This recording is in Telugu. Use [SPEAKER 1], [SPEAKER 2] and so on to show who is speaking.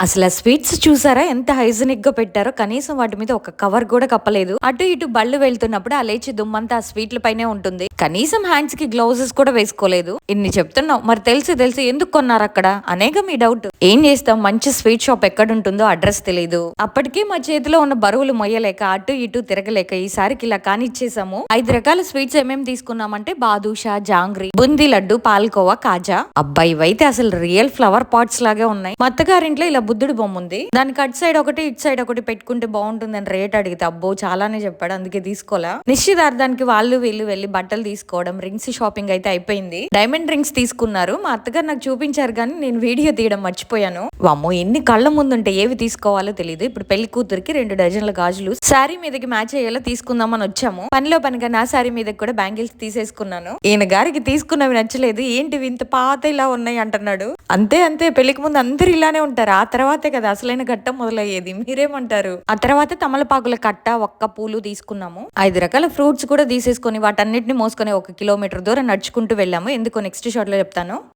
[SPEAKER 1] అసలు ఆ స్వీట్స్ చూసారా ఎంత హైజీనిక్ గా పెట్టారో, కనీసం వాటి మీద ఒక కవర్ కూడా కప్పలేదు. అటు ఇటు బళ్ళు వెళ్తున్నప్పుడు ఆ లేచి దుమ్మంతా ఆ స్వీట్ల పైనే ఉంటుంది. కనీసం హ్యాండ్స్ కి గ్లౌజెస్ కూడా వేసుకోలేదు. ఇన్ని చెప్తున్నావు, మరి తెలిసి ఎందుకు కొన్నారు అక్కడ అనేగా మీ డౌట్. ఏం చేస్తాం, మంచి స్వీట్ షాప్ ఎక్కడ ఉంటుందో అడ్రస్ తెలియదు. అప్పటికి మా చేతిలో ఉన్న బరువులు మొయ్యలేక అటు ఇటు తిరగలేక ఈసారికి ఇలా కానిచ్చేసాము. 5 రకాల స్వీట్స్ ఏమేమి తీసుకున్నామంటే బాదుషా, జాంగ్రీ, బుందీ లడ్డు, పాల్కోవా, కాజా. అబ్బాయి అయితే అసలు రియల్ ఫ్లవర్ పాట్స్ లాగే ఉన్నాయి. మా అత్తగారింట్లో ఇలా బుద్ధుడి బొమ్మ ఉంది. దానికి అటు సైడ్ ఒకటి ఇటు సైడ్ ఒకటి పెట్టుకుంటే బాగుంటుందని రేట్ అడిగితే అబ్బో చాలానే చెప్పాడు, అందుకే తీసుకోలా. నిశ్చితార్థానికి వాళ్ళు వీళ్ళు వెళ్లి బట్టలు తీసుకోవడం, రింగ్స్ షాపింగ్ అయితే అయిపోయింది. డైమండ్ రింగ్స్ తీసుకున్నారు. మా అత్తగారు నాకు చూపించారు కానీ నేను వీడియో తీయడం మర్చిపోయాను. వామ్మో, ఎన్ని కళ్ళ ముందుంటే ఏవి తీసుకోవాలో తెలియదు. ఇప్పుడు పెళ్లి కూతురికి 2 డజన్ల గాజులు శారీ మీదకి మ్యాచ్ అయ్యేలా తీసుకుందామని వచ్చాము. పనిలో పనిగా నా శారీ మీదకి కూడా బ్యాంగిల్స్ తీసేసుకున్నాను. ఈయన గారికి తీసుకున్నవి నచ్చలేదు. ఏంటివి ఇంత పాత ఇలా ఉన్నాయి అంటున్నాడు. అంతే పెళ్లికి ముందు అందరు ఇలానే ఉంటారు. ఆ తర్వాతే కదా అసలైన ఘట్టం మొదలయ్యేది. మీరేమంటారు? ఆ తర్వాత తమలపాకుల కట్ట, ఒక్క పూలు తీసుకున్నాము. 5 రకాల ఫ్రూట్స్ కూడా తీసేసుకొని వాటన్నిటిని మోసుకొని 1 కిలోమీటర్ దూరం నడుచుకుంటూ వెళ్ళాము. ఎందుకో నెక్స్ట్ షాట్ లో చెప్తాను.